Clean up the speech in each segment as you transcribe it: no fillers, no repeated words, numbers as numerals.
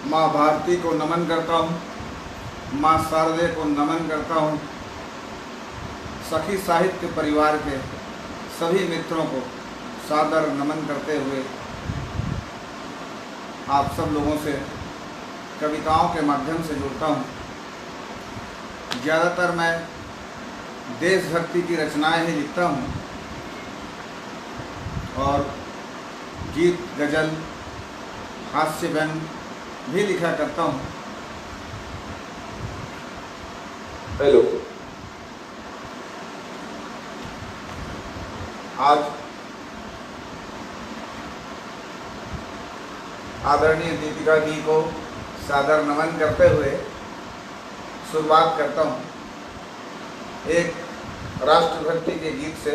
माँ भारती को नमन करता हूँ, माँ शारदे को नमन करता हूँ। सखी साहित्य परिवार के सभी मित्रों को सादर नमन करते हुए आप सब लोगों से कविताओं के माध्यम से जुड़ता हूँ। ज़्यादातर मैं देशभक्ति की रचनाएं ही लिखता हूँ और गीत, गज़ल, हास्य व्यंग भी लिखा करता हूँ। हेलो, आज आदरणीय दीपिका दी को सादर नमन करते हुए शुरुआत करता हूँ एक राष्ट्रभक्ति के गीत से।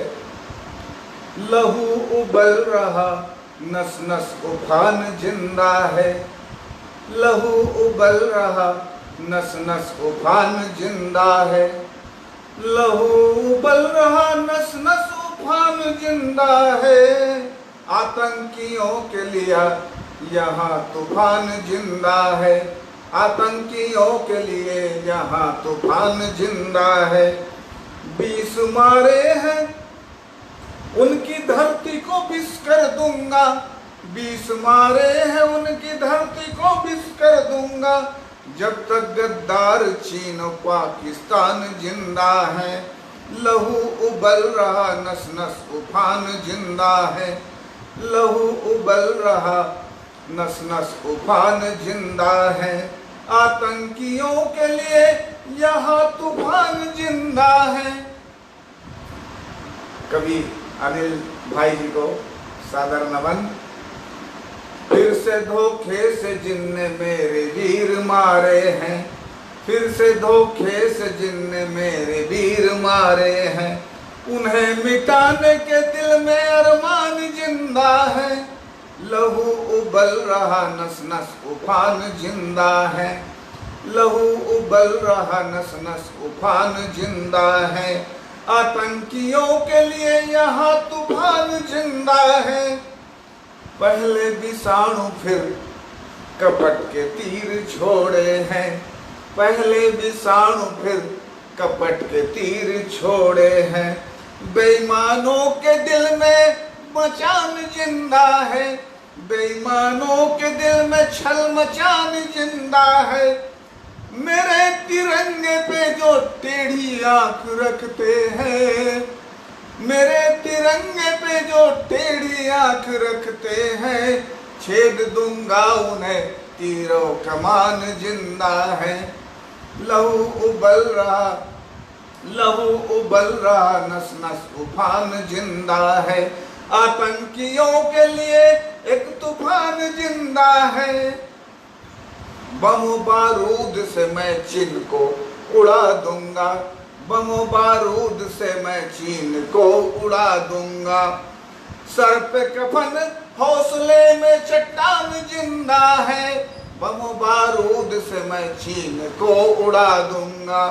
लहू उबल रहा, नस नस उफान जिंदा है। लहू उबल रहा, नस नस उफान जिंदा है। लहू उबल रहा, नस नस उफान जिंदा है। आतंकियों के लिए यहाँ तूफान जिंदा है। आतंकियों के लिए यहाँ तूफान जिंदा है। 20 मारे हैं, उनकी धरती को बिस कर दूंगा। 20 मारे हैं, उनकी धरती को बिस कर दूंगा। जब तक गद्दार चीन पाकिस्तान जिंदा है। लहू उबल रहा, नस नस उफान जिंदा है। लहू उबल रहा, नस नस उफान जिंदा है। आतंकियों के लिए यहाँ तूफान जिंदा है। कवि अनिल भाई जी को सादर नमन। फिर से धोखे से जिनने मेरे वीर मारे हैं। फिर से धोखे से जिनने मेरे वीर मारे हैं। उन्हें मिटाने के दिल में अरमान जिंदा है। लहू उबल रहा, नस नस उफान जिंदा है। लहू उबल रहा, नस नस उफान जिंदा है। आतंकियों के लिए यहाँ तूफान जिंदा है। पहले विषाणु फिर कपट के तीर छोड़े हैं। पहले विषाणु फिर कपट के तीर छोड़े हैं। बेईमानों के दिल में मचान जिंदा है। बेईमानों के दिल में छल मचान जिंदा है। मेरे तिरंगे पे जो टेढ़ी आंख रखते हैं। मेरे तिरंगे पे जो टेढ़ी आंख रखते हैं। छेद दूंगा उन्हें तीरों कमान जिंदा है। लहू उबल रहा, लहू उबल रहा, नस नस उफान जिंदा है। आतंकियों के लिए एक तूफान जिंदा है। बम बारूद से मैं चीन को उड़ा दूंगा। बम बारूद से मैं चीन को उड़ा दूंगा। सर पे कफन, हौसले में चट्टान जिंदा है। बम बारूद से मैं चीन को उड़ा दूंगा।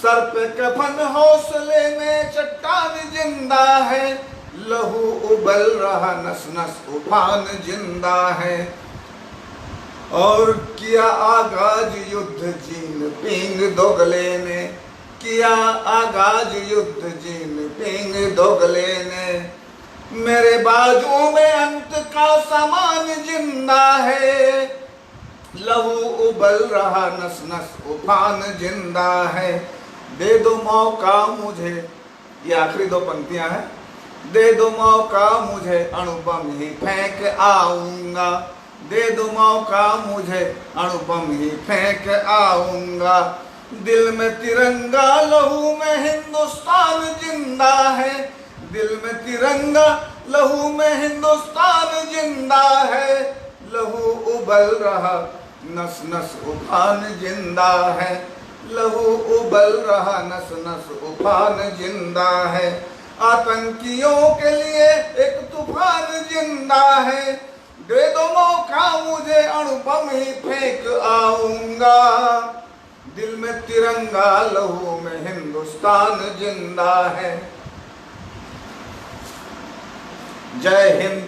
सर पे कफन, हौसले में चट्टान जिंदा है। लहू उबल रहा, नस नस उफान जिंदा है। और किया आगाज युद्ध जिनपिंग दोगले ने। किया आगाज युद्ध जिनपिंग दोगले ने। मेरे बाजू में अंत का सामान जिंदा है। लहू उबल रहा, नस नस उफान जिंदा है। दे दो मौका मुझे, ये आखिरी 2 पंक्तियां हैं। दे दो मौका मुझे, अणुबम ही फेंक आऊंगा। दे दो मौका मुझे, अणुबम ही फेंक आऊंगा। दिल में तिरंगा, लहू में हिंदुस्तान जिंदा है। दिल में तिरंगा, लहू में हिंदुस्तान जिंदा है। लहू उबल रहा, नस नस उफान जिंदा है। लहू उबल रहा, नस नस उफान जिंदा है। आतंकियों के लिए एक तूफान जिंदा है। दे दो मौका मुझे, अणुबम ही फेंक आऊंगा। दिल में तिरंगा, लहू में हिंदुस्तान जिंदा है। जय हिंद,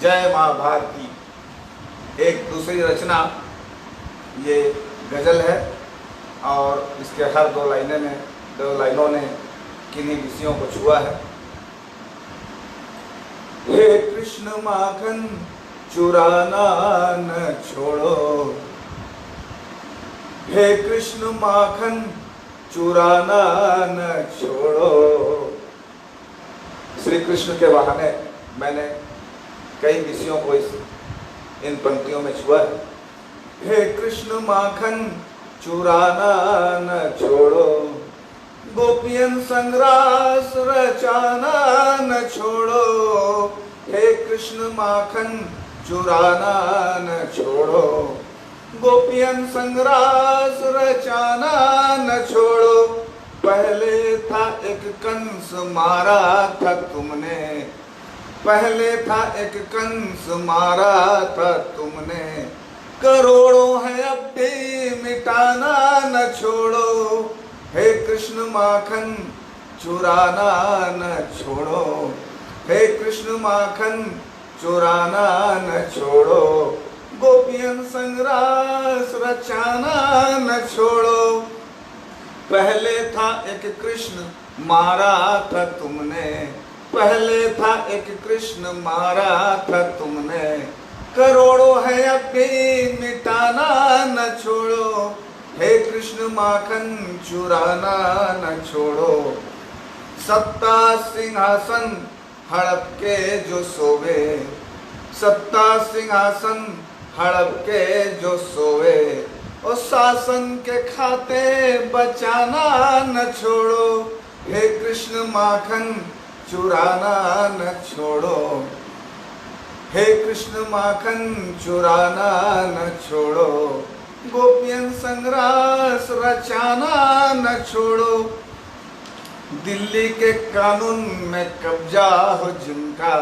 जय माँ भारती। एक दूसरी रचना ये गज़ल है और इसके हर दो लाइनों ने किन्हीं विषयों को छुआ है। हे कृष्ण माखन चुराना न छोड़ो, हे कृष्ण माखन चुराना न छोड़ो। श्री कृष्ण के बहाने मैंने कई विषयों को इन पंक्तियों में छुआ है। हे कृष्ण माखन चुराना न छोड़ो, गोपियन संग्रास रचाना न छोड़ो। हे कृष्ण माखन चुराना न छोड़ो, गोपियन संग्रास रचाना न छोड़ो। पहले था एक कंस मारा था तुमने, पहले था एक कंस मारा था तुमने। करोड़ों है अब भी मिटाना न छोड़ो, हे कृष्ण माखन चुराना न छोड़ो, हे कृष्ण माखन चुराना न छोड़ो। गोपियन संग्रास रचाना न छोड़ो। पहले था एक कृष्ण मारा था तुमने, पहले था एक कृष्ण मारा था तुमने। करोड़ों है अब भी मिटाना न छोड़ो, हे कृष्ण माखन चुराना न छोड़ो। सत्ता सिंहासन हड़प के जो सोवे, सत्ता सिंहासन हड़प के जो सोवे। और शासन के खाते बचाना न छोड़ो, हे कृष्ण माखन चुराना न छोड़ो, हे कृष्ण माखन चुराना न छोड़ो। गोपियन संग्रास रचाना न छोड़ो। दिल्ली के कानून में कब्जा हो जिनका,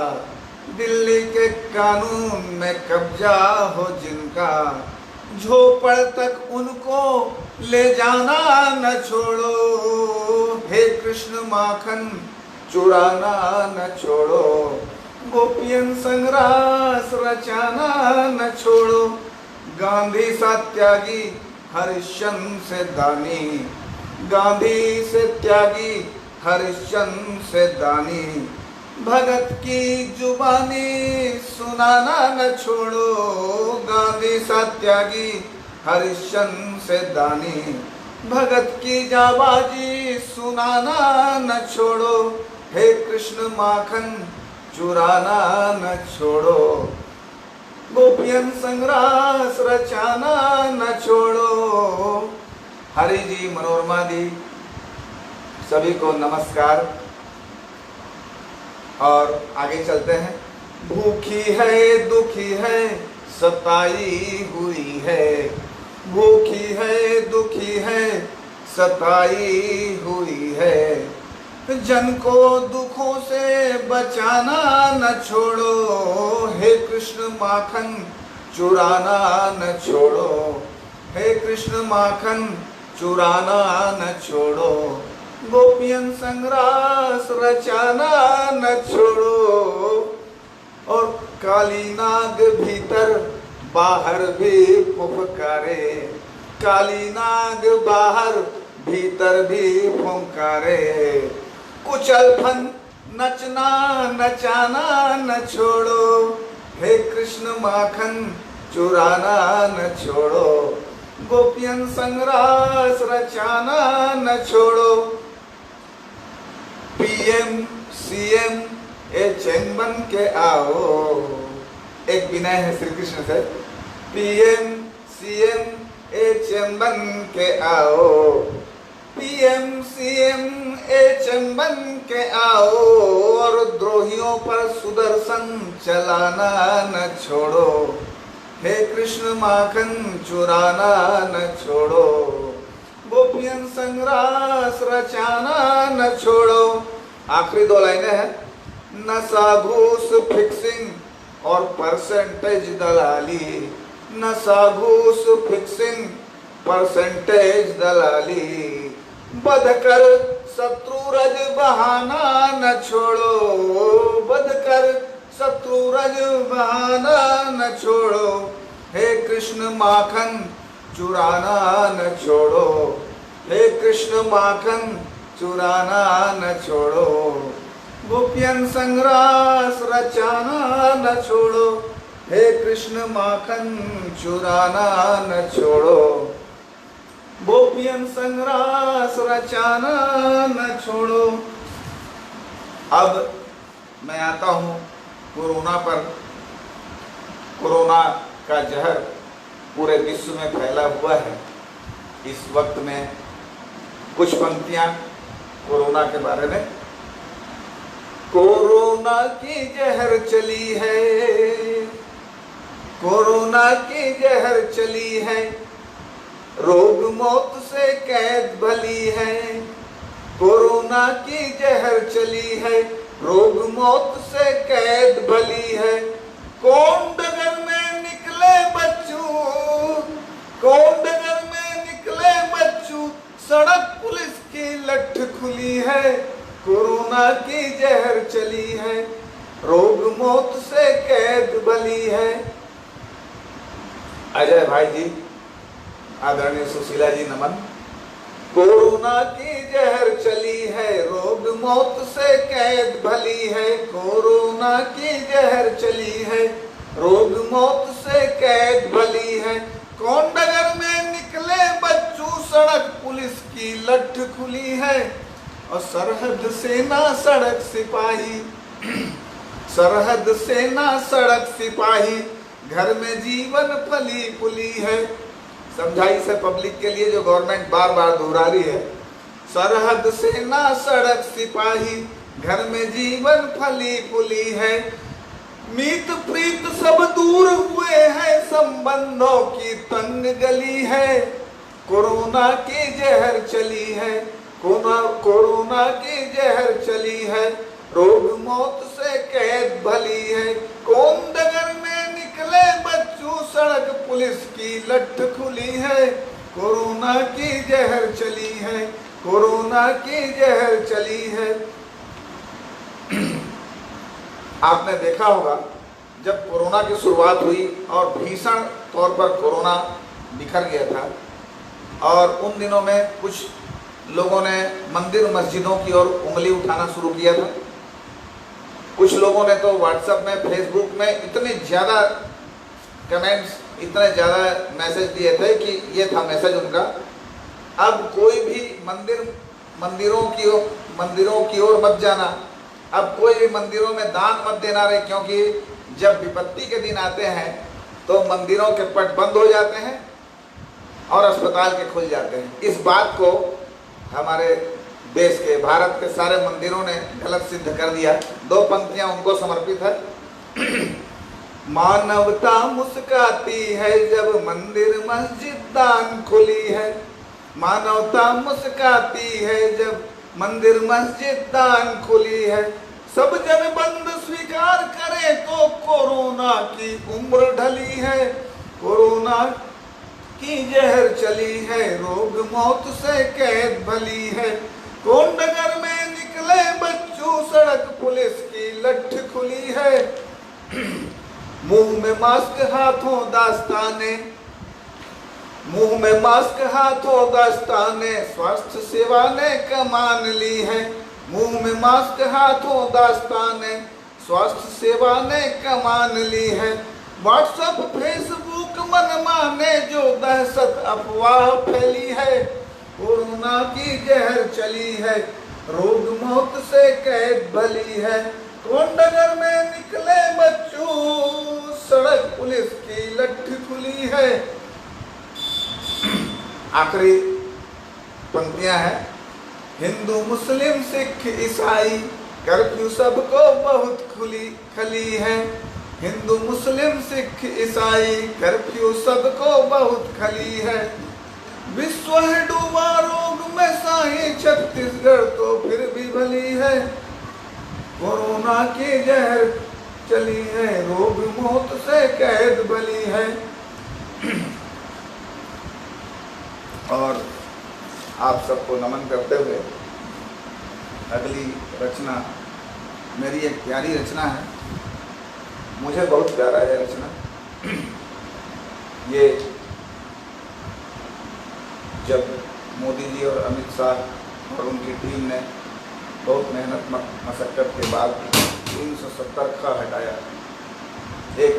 दिल्ली के कानून में कब्जा हो जिनका। झोपड़ तक उनको ले जाना न छोड़ो, हे कृष्ण माखन चुराना न छोड़ो। गोपियन संग्रास रचाना न छोड़ो। गांधी सा त्यागी हरिश्चंद्र से दानी, गांधी से त्यागी हरिश्चंद्र से दानी। भगत की जुबानी सुनाना न छोड़ो, गांधी सा त्यागी हरिश्चंद्र से दानी। भगत की जाबाजी सुनाना न छोड़ो, हे कृष्ण माखन चुराना न छोड़ो। गोपियन संग्रास रचाना न छोड़ो। हरि जी, मनोरमा दी, सभी को नमस्कार। और आगे चलते हैं। भूखी है दुखी है सताई हुई है, भूखी है दुखी है सताई हुई है। जन को दुखों से बचाना न छोड़ो, हे कृष्ण माखन चुराना न छोड़ो, हे कृष्ण माखन चुराना न छोड़ो। गोपियन संग्रास रचाना न छोड़ो। और काली नाग भीतर बाहर भी फुफकारे, काली नाग बाहर भीतर भी फुंकारे। कुचल फन नचना नचाना न छोड़ो, हे कृष्ण माखन चुराना न छोड़ो। गोपियन संग्रास रचाना न छोड़ो। पीएम सीएम एचएम बन के आओ, एक विनय है श्री कृष्ण से। पीएम सीएम एचएम बन के आओ, पीएम सीएम एचएम बन के आओ। और द्रोहियों पर सुदर्शन चलाना न छोड़ो, हे कृष्ण माखन चुराना न छोड़ो। गोपियन संग्रास रचाना न छोड़ो। आखिरी दो लाइनें हैं। नशा घूस फिक्सिंग और परसेंटेज दलाली, नशा घूस फिक्सिंग परसेंटेज दलाली। बदकर शत्रुरज बहाना न छोड़ो, बदकर शत्रुरज बहाना न छोड़ो। हे कृष्ण माखन चुराना न छोड़ो, हे कृष्ण माखन चुराना न छोड़ो, गोपियन संग्रास रचाना न छोड़ो, हे कृष्ण माखन चुराना न छोड़ो, गोपियन संग्रास रचाना न छोड़ो। अब मैं आता हूँ कोरोना पर। कोरोना का जहर पूरे विश्व में फैला हुआ है। इस वक्त में कुछ पंक्तियां कोरोना के बारे में। कोरोना की जहर चली है, कोरोना की जहर चली है, रोग मौत से कैद भली है, कोरोना की जहर चली है, रोग मौत से कैद भली है, कौन डगर में निकले बच्चू, कौन डगर में निकले बच्चू, सड़क पुलिस की लठ खुली है, कोरोना की जहर चली है, रोग मौत से कैद भली है। अजय भाई जी, आदरणीय सुशीला जी नमन। कोरोना की जहर चली है, रोग मौत से कैद भली है, कोरोना की जहर चली है, रोग मौत से कैद भली है, कौन डगर में निकले बच्चू, सड़क पुलिस की लठ खुली है, और सरहद सेना सड़क सिपाही, सरहद सेना सड़क सिपाही, घर में जीवन फली फुली है। समझाई से पब्लिक के लिए जो गवर्नमेंट बार बार दोहरा रही है। सरहद सेना सड़क सिपाही, घर में जीवन फली फुली है, मीत प्रीत सब दूर हुए हैं, संबंधों की तंग गली है, कोरोना की जहर चली है, कोरोना की जहर चली है, रोग मौत से कैद भली है, कौन डगर में निकले बच्चू, सड़क पुलिस की लठ खुली है, कोरोना की जहर चली है, कोरोना की जहर चली है। आपने देखा होगा जब कोरोना की शुरुआत हुई और भीषण तौर पर कोरोना बिखर गया था, और उन दिनों में कुछ लोगों ने मंदिर मस्जिदों की ओर उंगली उठाना शुरू किया था। कुछ लोगों ने तो व्हाट्सएप में, फेसबुक में इतने ज़्यादा कमेंट्स, इतने ज़्यादा मैसेज दिए थे कि ये था मैसेज उनका, अब कोई भी मंदिरों की ओर मत जाना, अब कोई भी मंदिरों में दान मत देना रे, क्योंकि जब विपत्ति के दिन आते हैं तो मंदिरों के पट बंद हो जाते हैं और अस्पताल के खुल जाते हैं। इस बात को हमारे देश के, भारत के सारे मंदिरों ने गलत सिद्ध कर दिया। दो पंक्तियां उनको समर्पित है। मानवता मुस्काती है जब मंदिर मस्जिद दान खुली है, मानवता मुस्काती है जब मंदिर मस्जिद दान खुली है, सब जन बंद स्वीकार करे तो कोरोना की उम्र ढली है, कोरोना की जहर चली है, रोग मौत से कैद भली है, कौन डगर में निकले बच्चों, सड़क पुलिस की लठ खुली है, मुंह में मास्क हाथों दास्ताने, मुंह में मास्क हाथों दास्ताने, स्वास्थ्य सेवा ने कमान ली है, मुंह में मास्क हाथों दास्ताने, स्वास्थ्य सेवा ने कमान ली है, व्हाट्सएप फेसबुक मन माने जो दहशत अफवाह फैली है, कोरोना की जहर चली है, रोग मौत से कैद भली है, कौन डगर में निकले बच्चों, सड़क पुलिस की लठ खुली है। आखिरी पंक्तियां हैं। हिंदू मुस्लिम सिख ईसाई कर्फ्यू सबको बहुत खली है, हिंदू मुस्लिम सिख ईसाई कर्फ्यू सबको बहुत खली है, विश्व है डूबा रोग में साही, छत्तीसगढ़ तो फिर भी भली है, कोरोना की जहर चली है, रोग मौत से कैद भली है। और आप सबको नमन करते हुए अगली रचना मेरी एक प्यारी रचना है, मुझे बहुत प्यारा है रचना। ये जब मोदी जी और अमित शाह और उनकी टीम ने बहुत मेहनत मशक्कत के बाद 370 ख हटाया। एक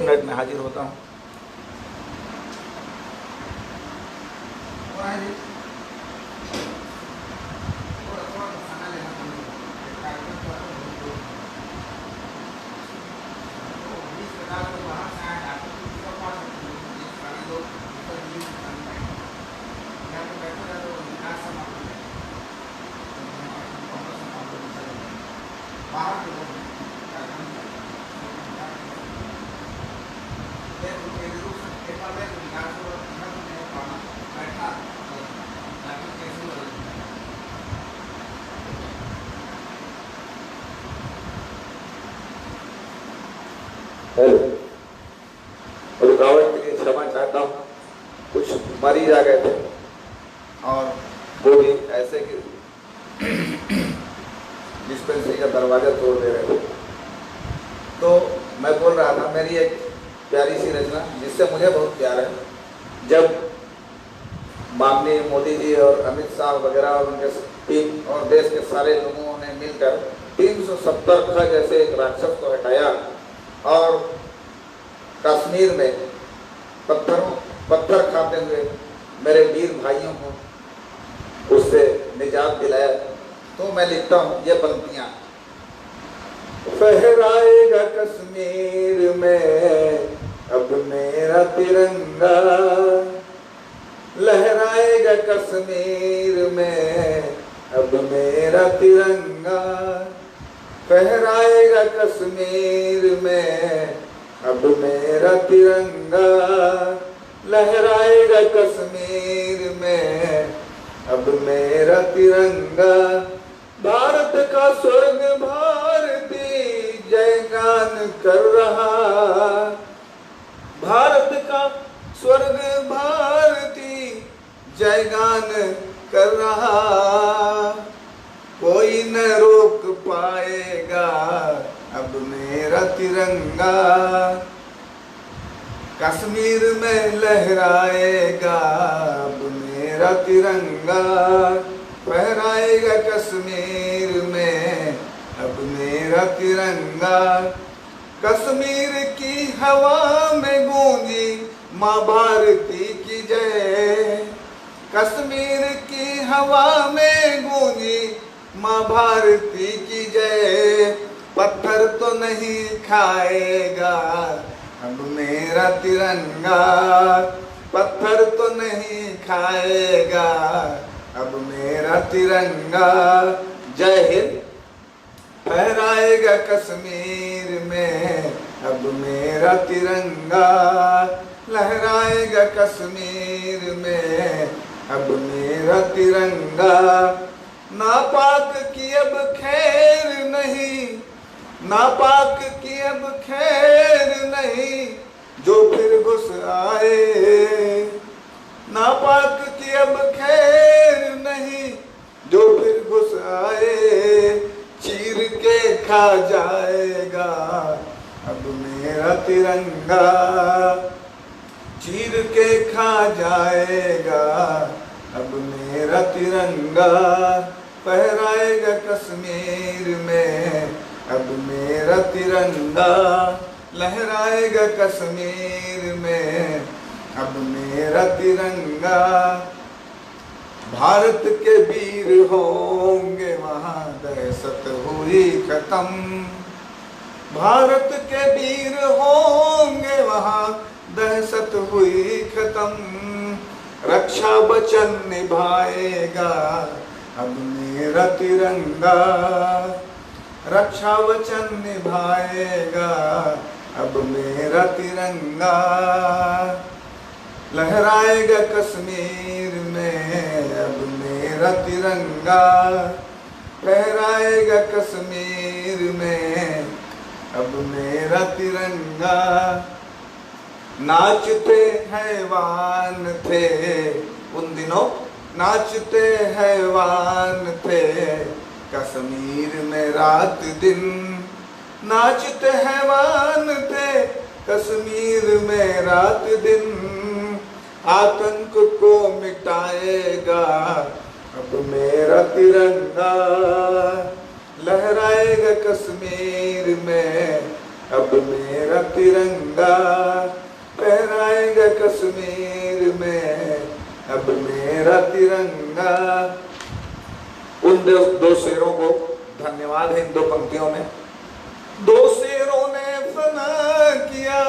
मिनट में हाजिर होता हूँ। हेलो, रुकावट के लिए क्षमा चाहता हूँ। कुछ मरीज आ गए थे और वो भी ऐसे कि डिस्पेंसरी का दरवाज़ा तोड़ दे रहे थे। तो मैं बोल रहा था, मेरी एक प्यारी सी रचना जिससे मुझे बहुत प्यार है। जब माननीय मोदी जी और अमित शाह वगैरह और उनके टीम और देश के सारे लोगों ने मिलकर 370 ख जैसे एक राक्षस को हटाया और कश्मीर में पत्थर खाते हुए मेरे वीर भाइयों को उससे निजात दिलाया, तो मैं लिखता हूँ ये पंक्तियाँ। फहराएगा कश्मीर में अब मेरा तिरंगा, लहराएगा कश्मीर में अब मेरा तिरंगा, फहराएगा कश्मीर में अब मेरा तिरंगा, लहराएगा कश्मीर में अब मेरा तिरंगा। भारत का स्वर्ग भारती जयगान कर रहा, भारत का स्वर्ग भारती जयगान कर रहा, कोई न रोक पाएगा अब मेरा तिरंगा, कश्मीर में लहराएगा अब मेरा तिरंगा, फहराएगा कश्मीर में अब मेरा तिरंगा। कश्मीर की हवा में गूंजी माँ भारती की जय, कश्मीर की हवा में गूंजी माँ भारती की जय, पत्थर तो नहीं खाएगा अब मेरा तिरंगा, पत्थर तो नहीं खाएगा अब मेरा तिरंगा। जय हिंद। फहराएगा कश्मीर में अब मेरा तिरंगा, लहराएगा कश्मीर में अब मेरा तिरंगा। नापाक की अब खैर नहीं, नापाक की अब खैर नहीं, जो फिर घुस आए, नापाक की अब खैर नहीं, जो फिर घुस आए, चीर के खा जाएगा अब मेरा तिरंगा, चीर के खा जाएगा अब मेरा तिरंगा। फहराएगा कश्मीर में अब मेरा तिरंगा, लहराएगा कश्मीर में अब मेरा तिरंगा। भारत के वीर होंगे वहाँ दहशत हुई खत्म, भारत के वीर होंगे वहाँ दहशत हुई खत्म, रक्षा वचन निभाएगा अब मेरा तिरंगा, रक्षा वचन निभाएगा अब मेरा तिरंगा। लहराएगा कश्मीर में अब मेरा तिरंगा, लहराएगा कश्मीर में अब मेरा तिरंगा। नाचते हैवान थे उन दिनों, नाचते हैवान थे कश्मीर में रात दिन, नाचते हैवान थे कश्मीर में रात दिन आतंक को मिटाएगा अब मेरा तिरंगा, लहराएगा कश्मीर में अब मेरा तिरंगा, लहराएगा कश्मीर में अब मेरा तिरंगा। उन दो शेरों को धन्यवाद है इन दो पंक्तियों में। दो शेरों ने फना किया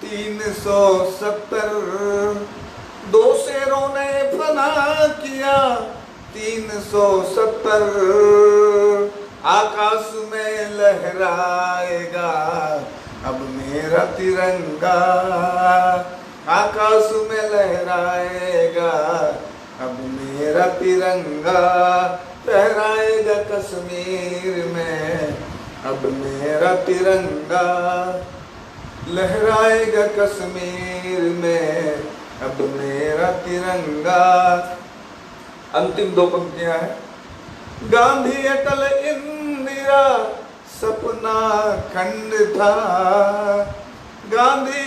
370, दो शेरों ने फना किया 370, आकाश में लहराएगा अब मेरा तिरंगा, आकाश में लहराएगा अब मेरा तिरंगा, लहराएगा कश्मीर में अब मेरा तिरंगा, लहराएगा कश्मीर में अब मेरा तिरंगा। अंतिम दो पंक्तियां हैं। गांधी अटल इंदिरा सपना खंड था, गांधी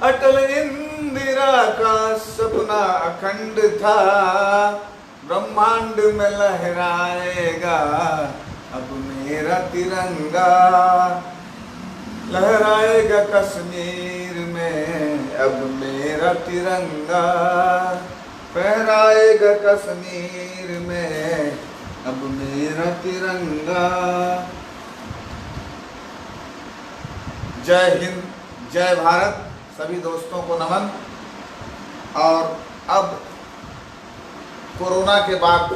अटल इंदिरा का सपना अखंड था, ब्रह्मांड में लहराएगा अब मेरा तिरंगा, लहराएगा कश्मीर में अब मेरा तिरंगा, फहराएगा कश्मीर में अब मेरा तिरंगा। जय हिंद, जय भारत, सभी दोस्तों को नमन। और अब कोरोना के बाद,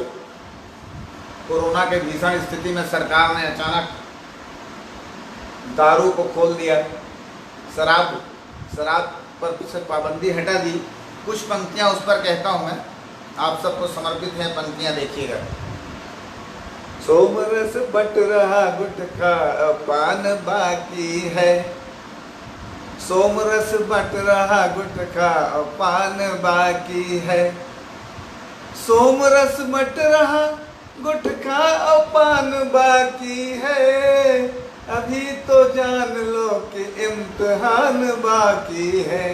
कोरोना के भीषण स्थिति में सरकार ने अचानक दारू को खोल दिया, शराब पर से पाबंदी हटा दी। कुछ पंक्तियां उस पर कहता हूं मैं, आप सबको समर्पित हैं, पंक्तियां देखिएगा। सोमरस बट रहा गुटखा पान बाकी है, सोमरस बट रहा गुटखा पान बाकी है, सोमरस बट रहा गुटखा पान बाकी है, अभी तो जान लो कि इम्तिहान बाकी है,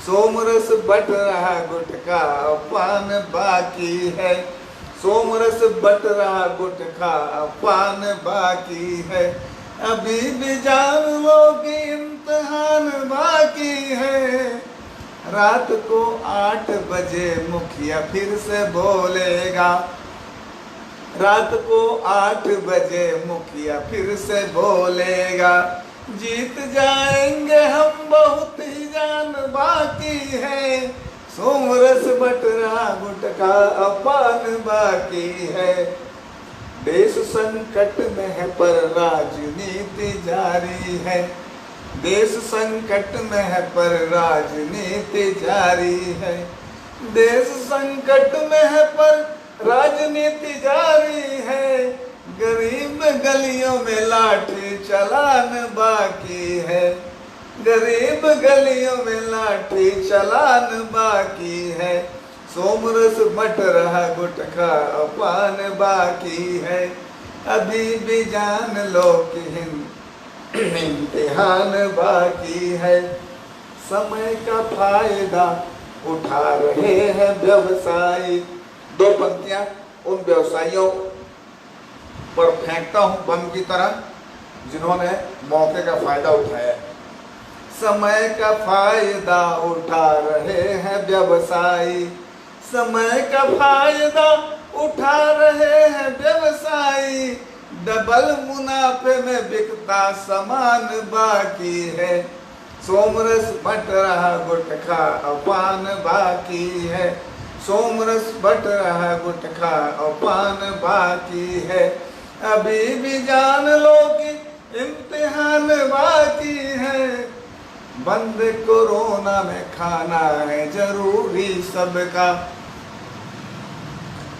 सोमरस बट रहा गुटखा पान बाकी है, सोमरस बट रहा गुटखा पान बाकी है, अभी भी जान लो कि इम्तिहान बाकी है। रात को 8 बजे मुखिया फिर से बोलेगा, रात को 8 बजे मुखिया फिर से बोलेगा, जीत जाएंगे हम बहुत ही जान बाकी है, सोमरस बट रहा गुटखा पान बाकी है। देश संकट में है पर राजनीति जारी है, देश संकट में है पर राजनीति जारी है, देश संकट में है पर राजनीति जारी है, गरीब गलियों में लाठी चलान बाकी है, गरीब गलियों में लाठी चलान बाकी है, सोमरस बट रहा गुटखा पान बाकी है, अभी भी जान लो कि इम्तिहान बाकी है। समय का फायदा उठा रहे हैं व्यवसायी। दो पंक्तियां उन व्यवसायियों पर फेंकता हूं बम की तरह जिन्होंने मौके का फायदा उठाया है। समय का फायदा उठा रहे हैं व्यवसायी, समय का फायदा उठा रहे हैं व्यवसायी, डबल मुनाफे में बिकता सामान बाकी है, सोमरस बट रहा गुटखा पान बाकी है, सोमरस बट रहा गुटखा पान बाकी है, अभी भी जान लो कि इम्तिहान बाकी है। बंद कोरोना में खाना है जरूरी सबका,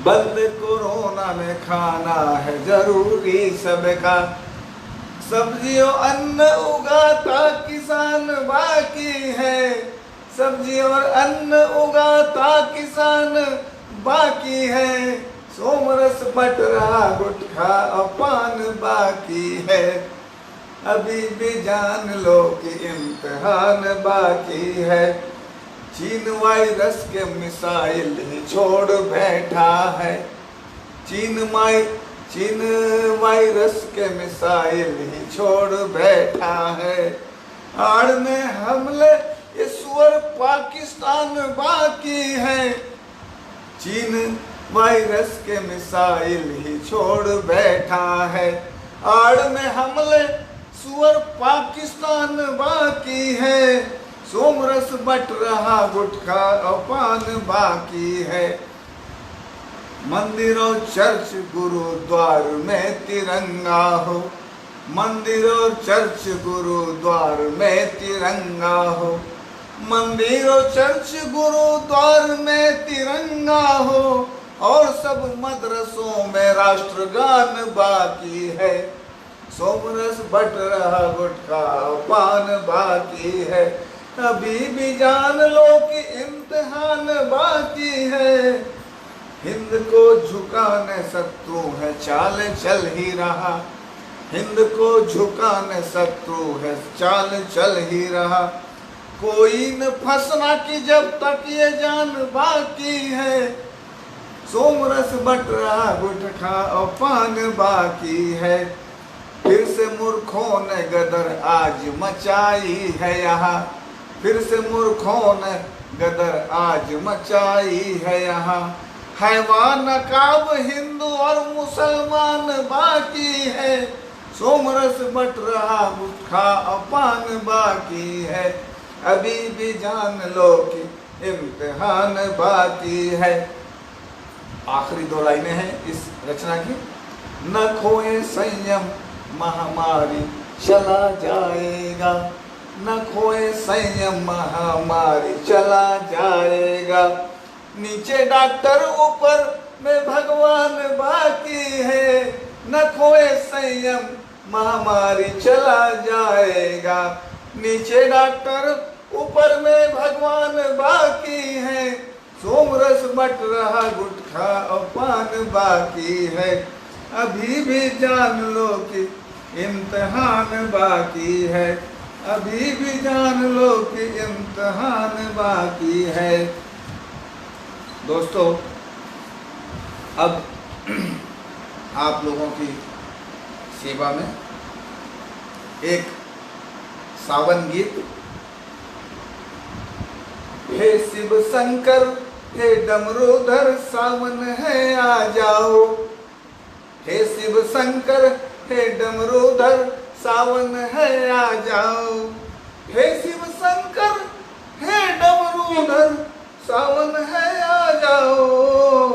बंद कोरोना में खाना है जरूरी सबका, सब्जियों अन्न उगाता किसान बाकी है, सब्जी और अन्न उगाता किसान बाकी है, सोमरस बट रहा गुटखा पान बाकी है, अभी भी जान लो कि इम्तिहान बाकी है। चीन वायरस के मिसाइल ही छोड़ बैठा है। चीन वायरस के मिसाइल ही छोड़ बैठा है। आड़ में हमले ईश्वर पाकिस्तान बाकी है। चीन वायरस के मिसाइल ही छोड़ बैठा है। आड़ में हमले सुअर पाकिस्तान बाकी है। सोमरस बट रहा गुटखा और पान बाकी है। मंदिर और चर्च गुरुद्वार में तिरंगा हो। मंदिर और चर्च गुरुद्वार में तिरंगा हो। मंदिर और चर्च गुरुद्वार में तिरंगा हो। और सब मदरसों में राष्ट्रगान बाकी है। सोमरस बट रहा गुटखा पान बाकी है। अभी भी जान लो कि इम्तिहान बाकी है। हिंद को झुकाने शत्रु है चाल चल ही रहा। हिंद को झुकाने शत्रु है चाल चल ही रहा। कोई न फंसना कि जब तक ये जान बाकी है। सोमरस बट रहा गुटखा और पान बाकी है। फिर से मूर्खों ने गदर आज मचाई है यहाँ। फिर से मूर्खों ने गदर आज मचाई है यहाँ। हैवान नकाब हिंदू और मुसलमान बाकी है। सोमरस बट रहा गुटखा और पान बाकी है। अभी भी जान लो कि इम्तिहान बाकी है। आखिरी दो लाइनें हैं इस रचना की। न खोए संयम महामारी चला जाएगा। न खोए संयम महामारी चला जाएगा। नीचे डॉक्टर ऊपर में भगवान बाकी है। न खोए संयम महामारी चला जाएगा। नीचे डॉक्टर ऊपर में भगवान बाकी है। सोमरस बट रहा गुटखा और पान बाकी है। अभी भी जान लो कि इम्तिहान बाकी है। अभी भी जान लो कि इम्तिहान बाकी है। दोस्तों, अब आप लोगों की सेवा में एक सावन गीत। हे शिव शंकर हे डमरूधर सावन है आ जाओ। हे शिव शंकर हे डमरूधर सावन है आ जाओ। हे शिव शंकर हे डमरूधर सावन है आ जाओ।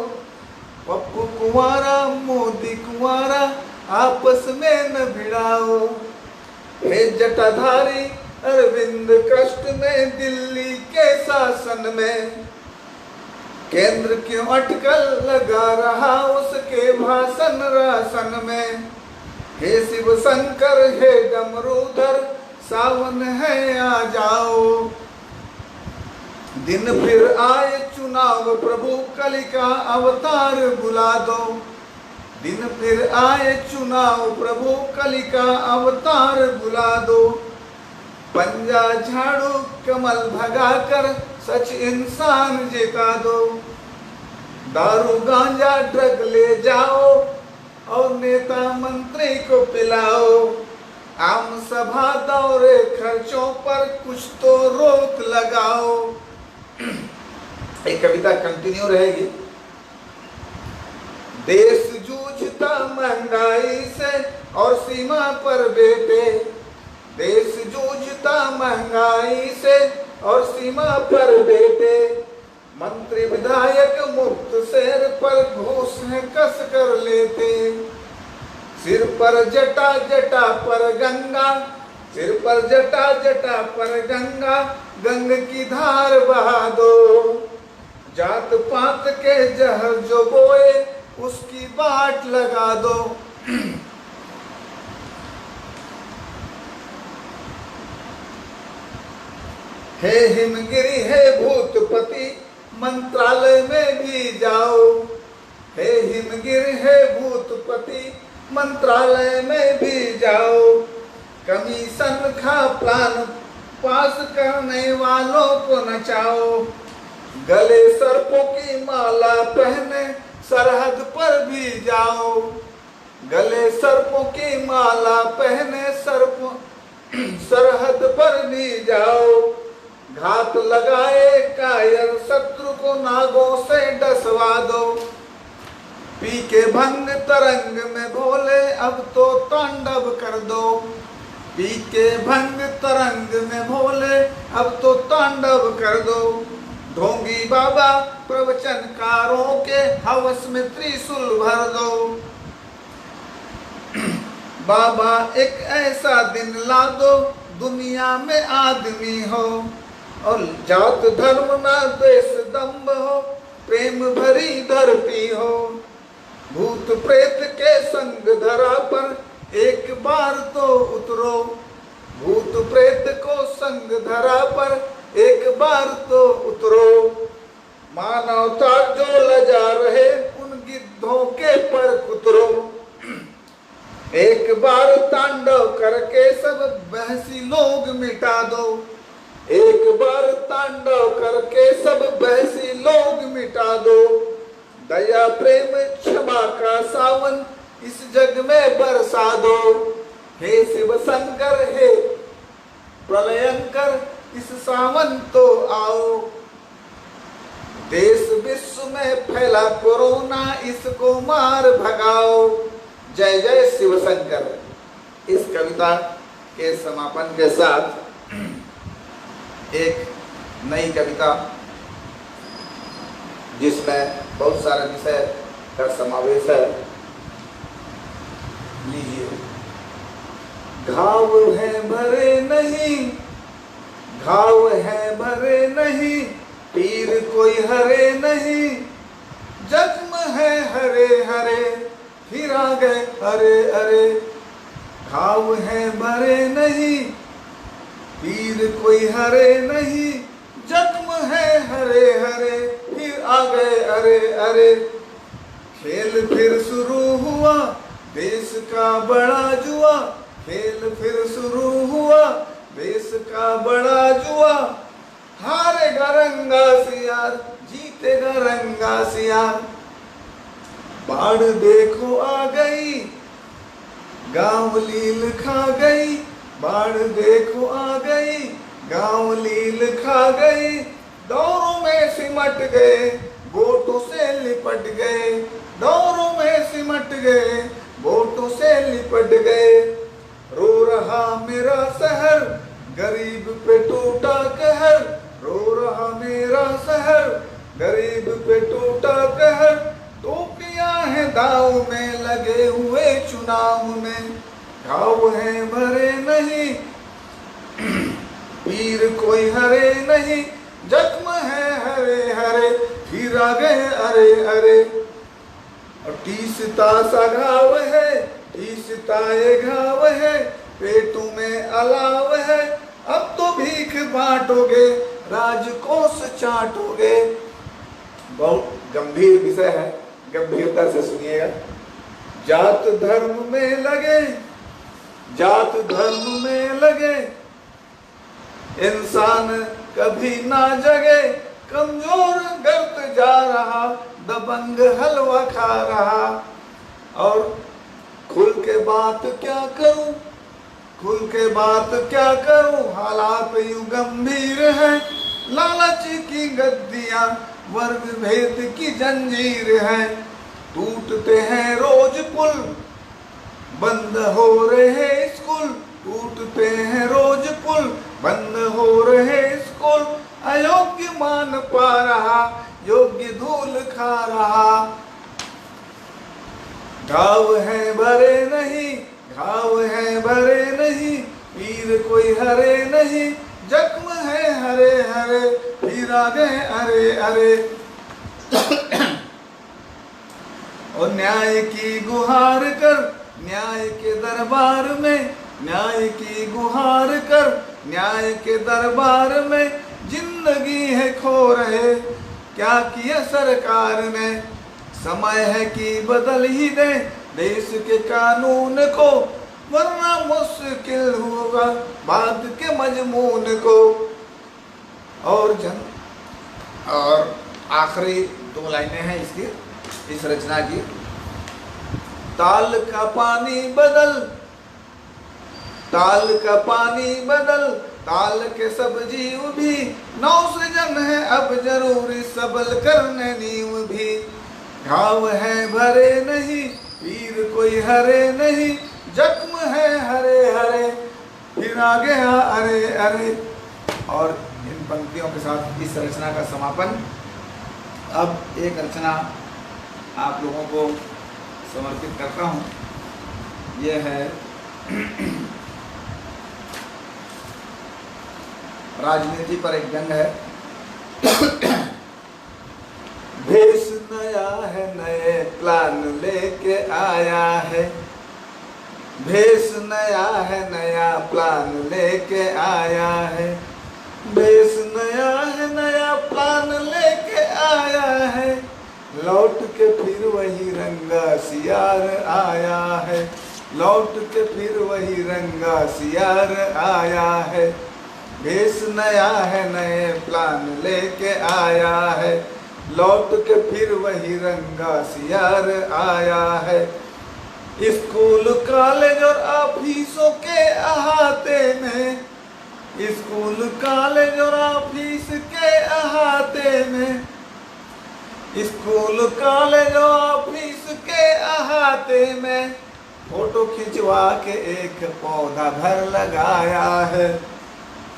पप्पू कुंवारा मोदी कुंवारा आपस में न भिड़ाओ। हे जटाधारी अरविंद कष्ट में दिल्ली के शासन में। केंद्र क्यों अटकल लगा रहा उसके भाषण राशन में। हे शिव शंकर हे डमरूधर सावन है आ जाओ। दिन फिर आए चुनाव प्रभु कलिका अवतार बुला दो। दिन फिर आए चुनाव प्रभु कलिका अवतार बुला दो। पंजा झाड़ू कमल भगाकर सच इंसान जिता दो। दारू गांजा ड्रग ले जाओ और नेता मंत्री को पिलाओ। आम सभा दौरे खर्चों पर कुछ तो रोक लगाओ। एक कविता कंटिन्यू रहेगी। देश जूझता महंगाई से और सीमा पर बेटे। देश जूझता महंगाई से और सीमा पर बेटे। मंत्री विधायक मुफ्त शेर पर घूस है कस कर लेते। सिर पर जटा जटा पर गंगा। सिर पर जटा जटा पर गंगा गंग की धार बहा दो। जात पात के जहर जो बोए उसकी बाट लगा दो। हे हिमगिरी हे भूतपति मंत्रालय में भी जाओ। हे हिमगिरी हे भूतपति मंत्रालय में भी जाओ। कमीशन का प्लान पास करने वालों को नचाओ, गले सर्पों की माला पहने सरहद पर भी जाओ, गले सर्पों की माला पहने सरहद पर भी जाओ, घात लगाए कायर शत्रु को नागों से डसवा दो, पी के भंग तरंग में भोले अब तो तांडव कर दो, पी के भंग तरंग में भोले अब तो तांडव कर दो, ढोंगी बाबा प्रवचनकारों के हवस में त्रिशूल भर दो, बाबा एक ऐसा दिन ला दो दुनिया में आदमी हो, और जात धर्म ना देश दम्भ हो, प्रेम भरी धरती हो, भूत प्रेत के संग धरा पर एक बार तो उतरो, भूत प्रेत को संग धरा पर एक बार तो उतरो, मानवता जो लजा रहे उन गिद्धों के पर कुतरो, एक बार तांडव करके सब बहसी लोग मिटा दो, एक बार तांडव करके सब बहसी लोग मिटा दो, दया प्रेम क्षमा का सावन इस जग में बरसा दो, हे शिव शंकर हे प्रलयंकर इस सावन तो आओ, देश विश्व में फैला कोरोना इसको मार भगाओ, जय जय शिव शंकर। इस कविता के समापन के साथ एक नई कविता जिसमें बहुत सारे विषय का समावेश है, लीजिए। घाव है भरे नहीं, घाव है भरे नहीं, तीर कोई हरे नहीं, जख्म है हरे हरे फिर आ गए अरे अरे, घाव है भरे नहीं, तीर कोई हरे नहीं, जख्म है हरे हरे फिर आ गए अरे अरे, खेल फिर शुरू हुआ देश का बड़ा जुआ, खेल फिर शुरू हुआ देश का बड़ा जुआ, हारेगा रंगा सियार जीतेगा रंगा सियार, बाढ़ देखो आ गई गांव लील खा गई, बाढ़ देखो आ गई गांव लील खा गई, दौरों में सिमट गए बोटों से लिपट गए, दौरों में सिमट गए बोटों से लिपट गए, रो रहा मेरा शहर गरीब पे टूटा कहर, रो रहा मेरा शहर गरीब पे टूटा कहर, टोपियां हैं दाव में लगे हुए चुनाव में, घाव है भरे नहीं, पीर कोई हरे नहीं, जख्म है हरे हरे फिर आ गए अरे अरे, और तीसता सा घाव है, तीसता ये घाव है, पेटों में अलाव है, अब तो भीख बांटोगे राजकोष चाटोगे। बहुत गंभीर विषय है, गंभीरता से सुनिएगा। जात धर्म में लगे, जात धर्म में लगे, इंसान कभी ना जगे, कमजोर गर्त जा रहा, दबंग हलवा खा रहा, और खुल के बात क्या करूं, खुल के बात क्या करूं, हालात यूं गंभीर है, लालच की गद्दियां वर्ग भेद की जंजीर है, टूटते हैं रोज पुल बंद हो रहे स्कूल, टूटते हैं रोज पुल बंद हो रहे स्कूल, अयोग्य मान पा रहा योग्य धूल खा रहा, घाव है भरे नहीं, घाव है भरे नहीं, पीर कोई हरे नहीं, जख्म है हरे हरे फिर आ गए अरे अरे, और न्याय की गुहार कर न्याय के दरबार में, न्याय की गुहार कर न्याय के दरबार में, जिंदगी है खो रहे क्या किया सरकार ने, समय है कि बदल ही दे देश के कानून को, वरना मुश्किल होगा बात के मजमून को। और आखिरी 2 लाइनें हैं इसकी, इस रचना की। ताल का पानी बदल, ताल का पानी बदल, ताल के सब जीव भी नौसजन है अब जरूरी सबल करने नींव भी। घाव है भरे नहीं पीर कोई हरे नहीं, जख्म है हरे हरे फिर आगे अरे अरे। और इन पंक्तियों के साथ इस रचना का समापन। अब एक रचना आप लोगों को समर्पित करता हूँ। यह है राजनीति पर एक व्यंग है। भेष नया है नए प्लान लेके आया है, भेष नया है नया प्लान लेके आया है, भेष नया है नया प्लान लेके आया है। लौट के फिर वही रंगा सियार आया है, लौट के फिर वही रंगा सियार आया है। भेष नया है नए प्लान लेके आया है, लौट के फिर वही रंगा सियार आया है। स्कूल कॉलेज और ऑफिसों के अहाते में, स्कूल कॉलेज और ऑफिस के अहाते में, स्कूल कॉलेज और ऑफिस के अहाते में फोटो खिंचवा के एक पौधा भर लगाया है,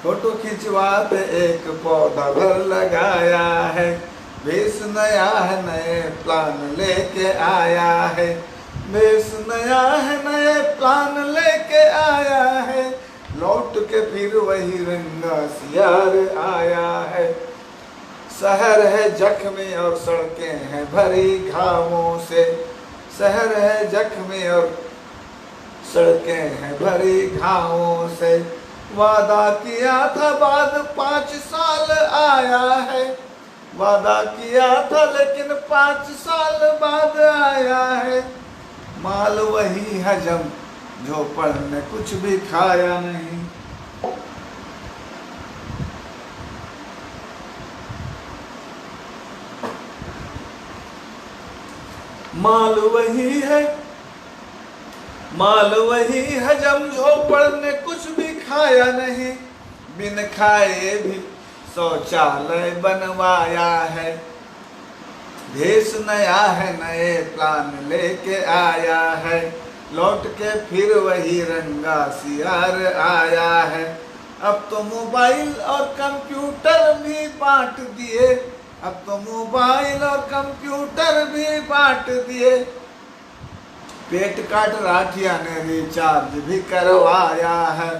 फोटो खिंचवा के एक पौधा भर लगाया है। भेष नया है नए प्लान लेके आया है, भेष नया है नए प्लान लेके आया है। लौट के फिर वही रंगा सियार आया है। शहर है जख्मी और सड़कें हैं भरी घावों से, शहर है जख्मी और सड़कें हैं भरी घावों से। वादा किया था बाद 5 साल आया है, वादा किया था लेकिन 5 साल बाद आया है। माल वही हजम झोपड़ ने कुछ भी खाया नहीं, माल वही है, माल वही हजम झोपड़ ने कुछ भी खाया नहीं। बिन खाए भी शौचालय बनवाया है। भेष नया है नए प्लान लेके आया है, लौट के फिर वही रंगा सियार आया है। अब तो मोबाइल और कंप्यूटर भी बांट दिए, अब तो मोबाइल और कंप्यूटर भी बांट दिए। पेट काट राठिया ने रिचार्ज भी करवाया है,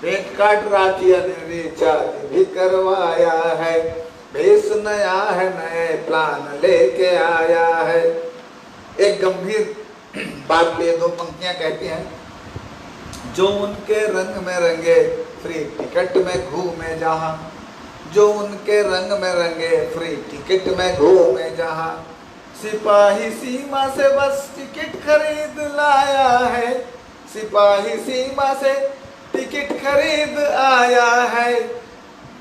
पेट काट राठिया ने रिचार्ज भी करवाया है। भेष नया है नए प्लान लेके आया है। एक गंभीर बात पे 2 पंक्तियां कहती हैं। जो उनके रंग में रंगे फ्री टिकट में घूमे जहां, जो उनके रंग में रंगे फ्री टिकट में घूमे जहां। सिपाही सीमा से बस टिकट खरीद लाया है, सिपाही सीमा से टिकट खरीद आया है।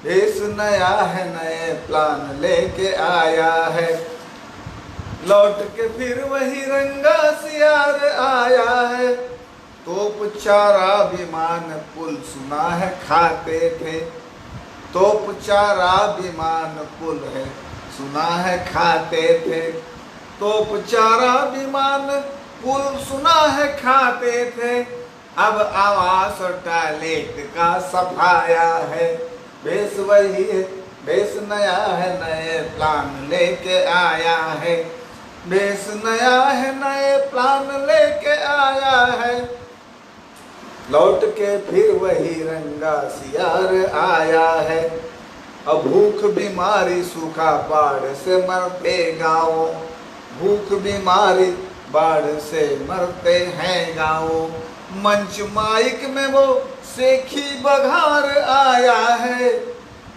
भेष नया है नए प्लान लेके आया है, लौट के फिर वही रंगा सियार आया है। तोप चारा विमान पुल सुना है खाते थे, तोप चारा विमान पुल है सुना है खाते थे। तोप चारा विमान पुल सुना है खाते थे। अब आवास और टॉयलेट का सफाया है। भेष वही है, भेष नया है नए प्लान लेके आया है, भेष नया है नए प्लान लेके आया है। लौट के फिर वही रंगा सियार आया है। अब भूख बीमारी सूखा बाढ़ से मरते गाँव, भूख बीमारी बाढ़ से मरते हैं गाँव। मंच माइक में वो सेखी बघार आया है।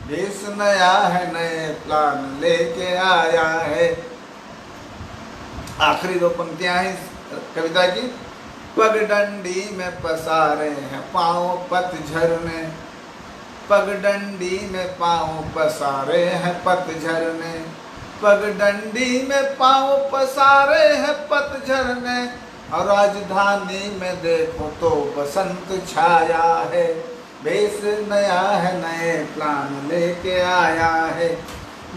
भेष नया है नए प्लान लेके आया है। आखिरी 2 पंक्तियां हैं इस कविता की। पगडंडी में पसारे हैं पाँव पतझर ने, पगडंडी में पाँव पसारे हैं पतझर ने, पगडंडी में पाँव पसारे हैं पतझर ने, और राजधानी में देखो तो बसंत छाया है, भेष नया है नए प्लान लेके आया है,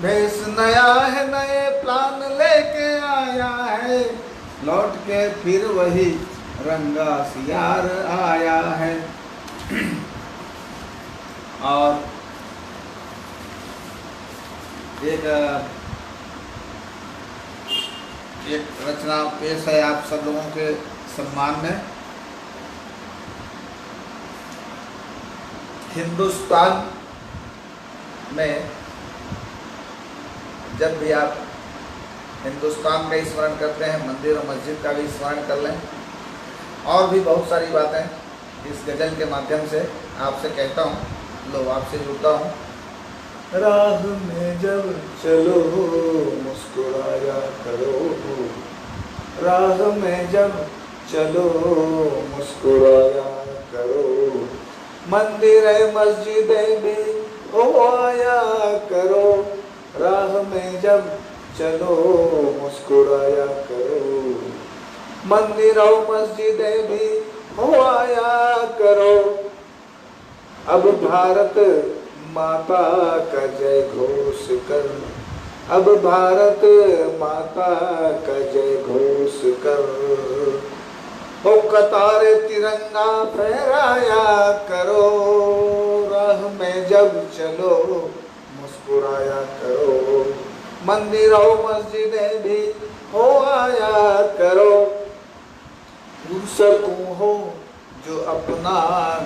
भेष नया है नए प्लान लेके आया है, लौट के फिर वही रंगा सियार आया है। और एक रचना पेश है आप सब लोगों के सम्मान में। हिंदुस्तान में जब भी आप हिंदुस्तान का स्मरण करते हैं, मंदिर और मस्जिद का भी स्मरण कर लें। और भी बहुत सारी बातें इस गज़ल के माध्यम से आपसे कहता हूँ, लो आपसे जुड़ता हूँ। राह में जब चलो मुस्कुराया करो, राह में जब चलो मुस्कुराया करो, मंदिर मस्जिद भी हो आया करो, राह में जब चलो मुस्कुराया करो, मंदिर और मस्जिद भी हो आया करो। अब भारत माता का जय घोष कर, अब भारत माता का जय घोष कर, हो कतार तिरंगा फहराया करो, राह में जब चलो मुस्कुराया करो, मंदिर और मस्जिदें भी हो आया करो। पुरसकूं हो जो अपना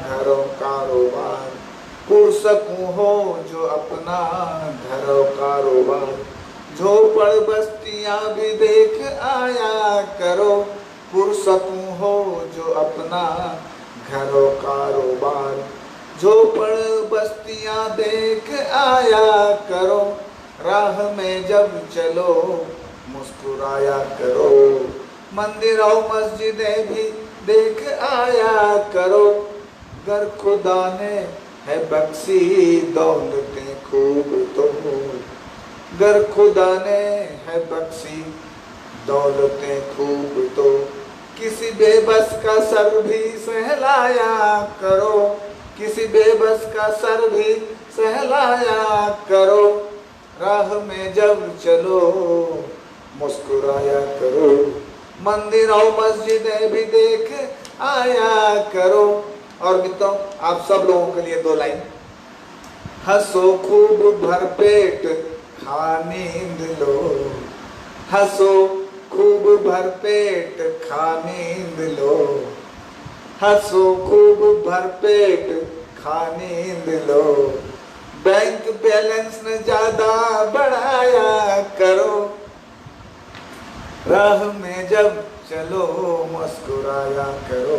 घरों कारोबार, पुरसकूं हो जो अपना घरों कारोबार, झोपड़ बस्तियां भी देख आया करो, पुरसकूं हो जो अपना घरों कारोबार, झोपड़ बस्तियां देख आया करो, राह में जब चलो मुस्कुराया करो, मंदिर और मस्जिदें भी देख आया करो। गर खुदा ने है बख्शी दौलतें खूब तो, गर खुदा ने है बख्शी दौलतें खूब तो, किसी बेबस का सर भी सहलाया करो, किसी बेबस का सर भी सहलाया करो, राह में जब चलो मुस्कुराया करो, मंदिर और मस्जिदें भी देख आया करो। और मित्रों आप सब लोगों के लिए दो लाइन। हंसो खूब भरपेट खा नींद लो, हंसो खूब भरपेट खा नींद लो, हंसो खूब भरपेट खा नींद लो, बैंक बैलेंस न ज्यादा बढ़ाया करो, राह में जब चलो मुस्कुराया करो,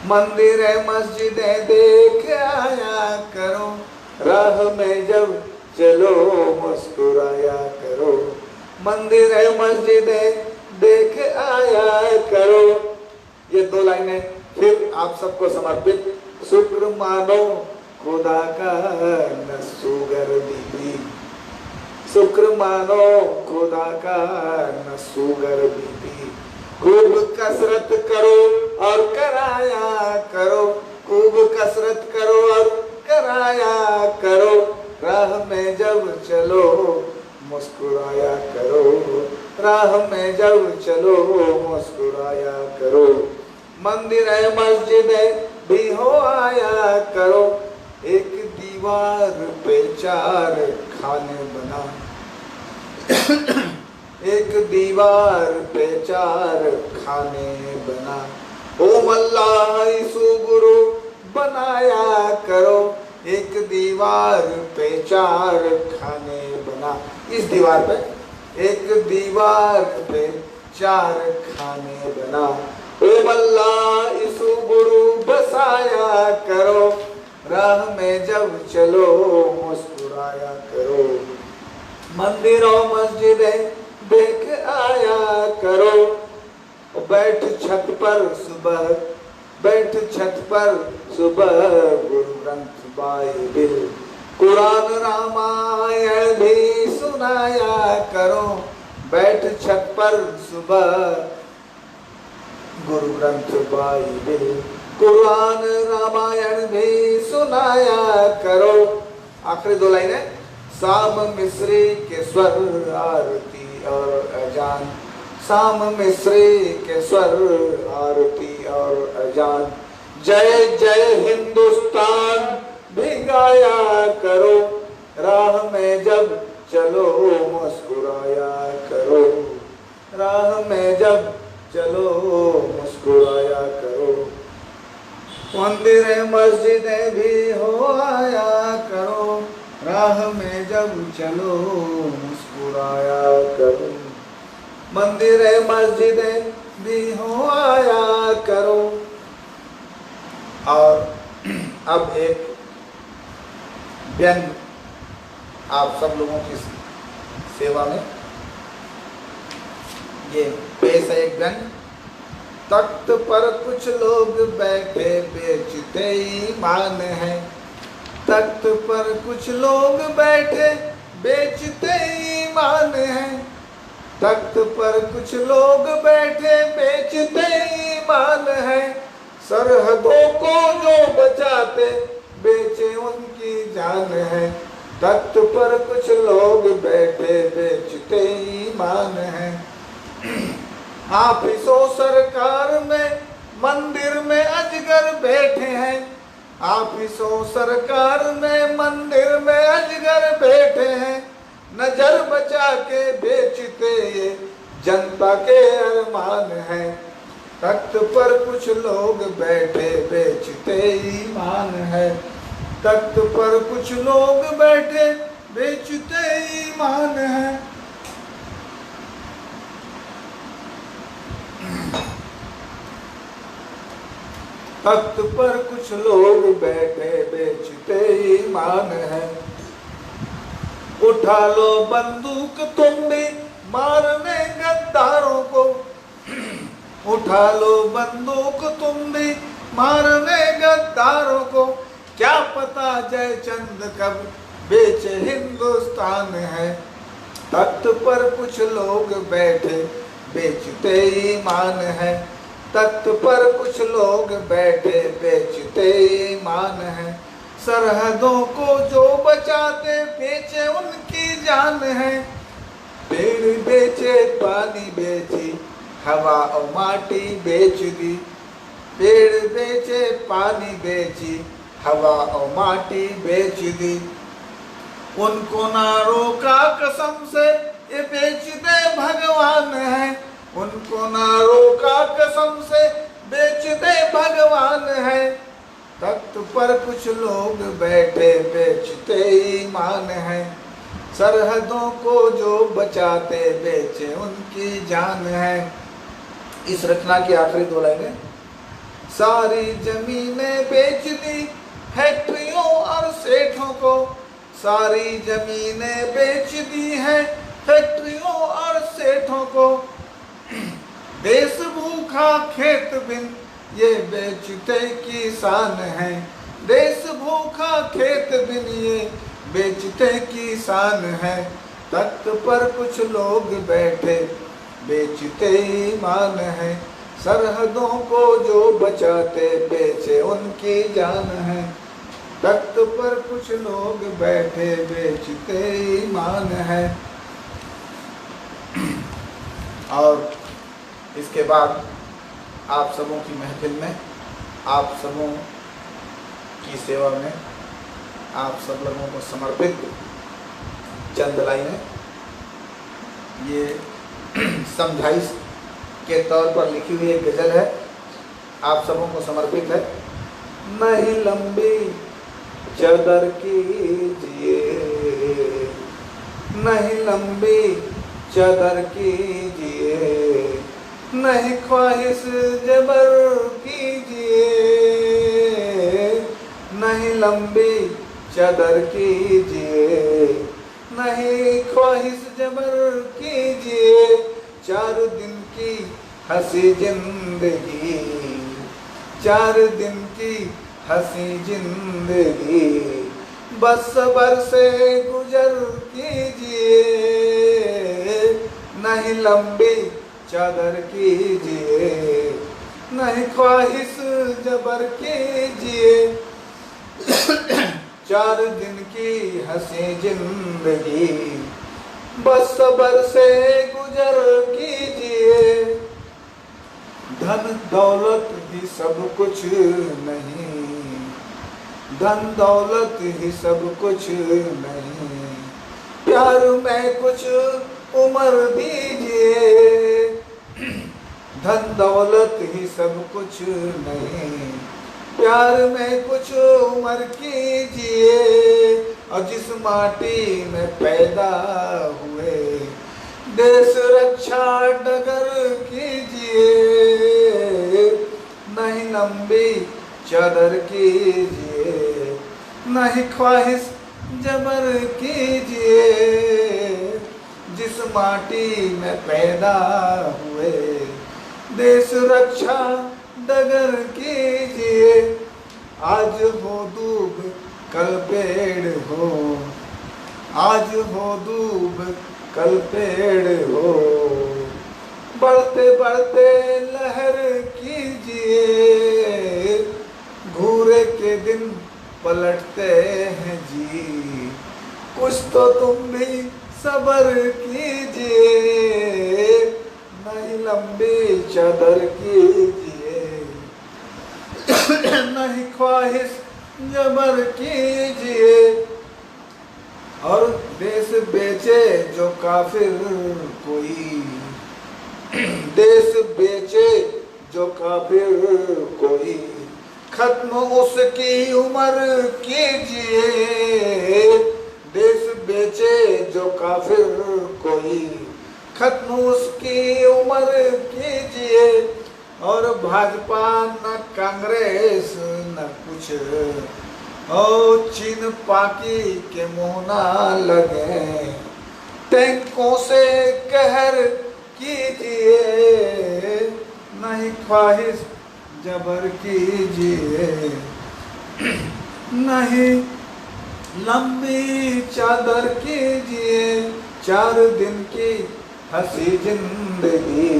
मंदिर मस्जिदें देख आया करो, राह में जब चलो मुस्कुराया करो, मंदिर मस्जिदें देख आया करो। ये दो लाइनें फिर आप सबको समर्पित। शुक्र मानो खुदा का न शुगर बीबी, शुक्र मानो खुदा का न शुगर बीबी, खूब कसरत करो और कराया करो, खूब कसरत करो और कराया करो, राह में जब चलो मुस्कुराया करो, राह में जब चलो मुस्कुराया करो, मंदिर मस्जिद भी हो आया करो, एक दीवार पे चार खाने बना, एक दीवार पे चार खाने बना, ओम अल्लाह यीशु गुरु बनाया करो, एक दीवार पे चार खाने बना। इस दीवार पे एक दीवार पे चार खाने बना, ओम अल्लाह यीशु गुरु बसाया करो, राह में जब चलो मुस्कुराया करो, मंदिरों मस्जिदें देख आया करो। बैठ छत पर सुबह, बैठ छत पर सुबह, गुरु ग्रंथ बाइबिल कुरान रामायण भी सुनाया करो। बैठ छत पर सुबह, गुरु ग्रंथ बाइबिल कुरान रामायण भी सुनाया करो। आखिरी दो लाइनें। शाम मिस्री के स्वर आरती और अजान, शाम मिस्री के स्वर आरती और अजान, जय जय हिंदुस्तान भी गाया करो। राह में जब चलो मुस्कुराया करो, राह में जब चलो मुस्कुराया करो। मंदिर मस्जिदें भी हो आया करो, राह में जब चलो मुस्कुराया करो। मंदिर मस्जिदें भी हो आया करो। और अब एक व्यंग आप सब लोगों की सेवा में, ये पेश है एक व्यंग। तख्त पर कुछ लोग बैठे बेचते ईमान है, तख्त पर कुछ लोग बैठे बेचते ईमान है, तख्त पर कुछ लोग बैठे बेचते ईमान है। सरहदों को जो बचाते बेचे उनकी जान है, तख्त पर कुछ लोग बैठे बेचते ईमान है। ऑफिसों सरकार में मंदिर में अजगर बैठे हैं, ऑफिसों सरकार में मंदिर में अजगर बैठे हैं। नजर बचा के बेचते ये जनता के अरमान है, तख्त पर कुछ लोग बैठे बेचते ईमान है, तख्त पर कुछ लोग बैठे बेचते ईमान है। तख्त पर कुछ लोग बैठे बेचते ईमान है। उठा लो बंदूक तुम भी मारने गद्दारों को, उठा लो बंदूक तुम भी मारने गद्दारों को। क्या पता जयचंद कब बेचे हिंदुस्तान है, तख्त पर कुछ लोग बैठे बेचते ईमान है, तख्त पर कुछ लोग बैठे बेचते ईमान है। सरहदों को जो बचाते बेचे उनकी जान है, पेड़ बेचे पानी बेची हवा और माटी बेच दी, पेड़ बेचे पानी बेची हवा और माटी बेच दी। उनको ना रोका कसम से ये बेचते भगवान है, उनको ना रोका कसम से बेचते भगवान है। तख्त पर कुछ लोग बैठे बेचते ईमान है, सरहदों को जो बचाते बेचे उनकी जान है। इस रचना की आखिरी दो लाइनें। सारी जमीनें बेच दी फैक्ट्रियों और सेठों को, सारी जमीनें बेच दी हैं फैक्ट्रियों और सेठों को। देश भूखा खेत बिन ये बेचते किसान हैं, देश भूखा खेत बिन ये बेचते किसान हैं। तख्त पर कुछ लोग बैठे बेचते ईमान है, सरहदों को जो बचाते बेचे उनकी जान है। तख्त पर कुछ लोग बैठे बेचते ईमान है। और इसके बाद आप सबों की महफिल में, आप सबों की सेवा में, आप सब लोगों को समर्पित चंद लाइनें ये समझाइश के तौर पर लिखी हुई एक गज़ल है, आप सबों को समर्पित है। नहीं लंबी चादर कीजिए, नहीं लंबी चादर कीजिए, नहीं ख्वाहिश जबर कीजिए, नहीं लंबी चादर कीजिए, नहीं ख्वाहिश जबर कीजिए। 4 दिन की हंसी जिंदगी, 4 दिन की हंसी जिंदगी, बस सबर से गुजर कीजिए, नहीं लंबी चादर कीजिए, नहीं ख्वाहिश जबर कीजिए, 4 दिन की हंसी जिंदगी, बस सबर से गुजर कीजिए, धन दौलत ही सब कुछ नहीं, धन दौलत ही सब कुछ नहीं, प्यार में कुछ उम्र दीजिए, धन दौलत ही सब कुछ नहीं, प्यार में कुछ उम्र कीजिए, और जिस माटी में पैदा हुए देश रक्षा डगर कीजिए, नहीं लंबी चादर कीजिए, नहीं ख्वाहिश जबर कीजिए, जिस माटी में पैदा हुए देश रक्षा डगर कीजिए, आज हो दूब कल पेड़ हो, आज हो दूब कल पेड़ हो, बढ़ते बढ़ते लहर कीजिए, घूरे के दिन पलटते हैं जी, कुछ तो तुम भी सबर कीजिए, नहीं लंबी चादर कीजिए, नहीं ख्वाहिश जबर कीजिए, और देश बेचे जो काफिर कोई, देश बेचे जो काफिर कोई, खत्म उसकी उम्र कीजिए, देश बेचे जो काफिर कोई, खत्म उसकी उम्र कीजिए, और भाजपा न कांग्रेस न कुछ, और चीन पाकी के मुंह ना लगे, टैंकों से कहर कीजिए, नहीं ख्वाहिश जबर कीजिए, नहीं लंबी चादर कीजिए, 4 दिन की हंसी जिंदगी,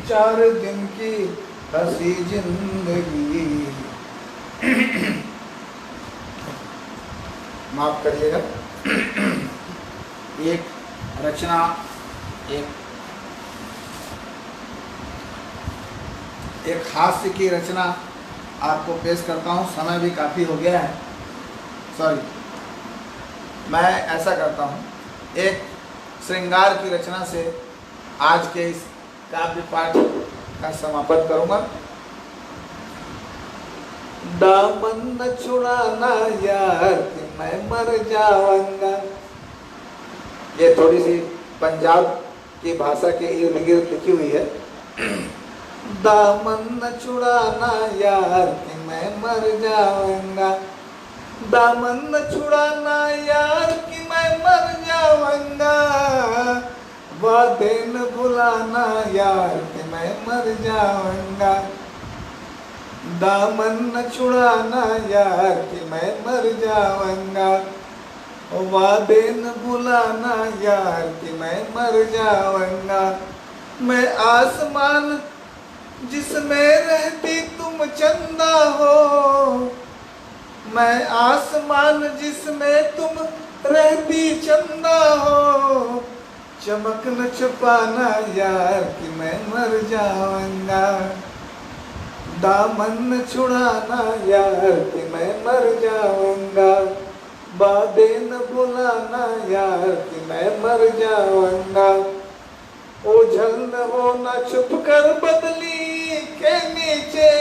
4 दिन की हंसी जिंदगी। माफ करिएगा, एक रचना एक हास्य की रचना आपको पेश करता हूँ। समय भी काफ़ी हो गया है, सॉरी। मैं ऐसा करता हूँ, एक श्रृंगार की रचना से आज के इस काव्य पाठ का समापन करूँगा। दामन न छुड़ाना यार कि मैं मर जाऊंगा, ये थोड़ी सी पंजाब की भाषा के इर्द गिर्द लिखी हुई है। दामन न छुड़ाना यार कि मैं मर जाऊंगा, दामन न छुड़ाना यार कि मैं मर जाऊंगा, वादे न भुलाना यार कि मैं मर जाऊंगा, दामन न छुड़ाना यार कि मैं मर जाऊंगा, वादे न भुलाना यार कि मैं मर जाऊंगा। मैं आसमान जिसमें रहती तुम चंदा हो, मैं आसमान जिसमें तुम रहती चंदा हो, चमक न छुपाना यार कि मैं मर जाऊंगा, दामन न छुड़ाना यार कि मैं मर जाऊंगा, वादे न भुलाना यार कि मैं मर जाऊंगा। ओझल न होना छुप कर बदली के नीचे,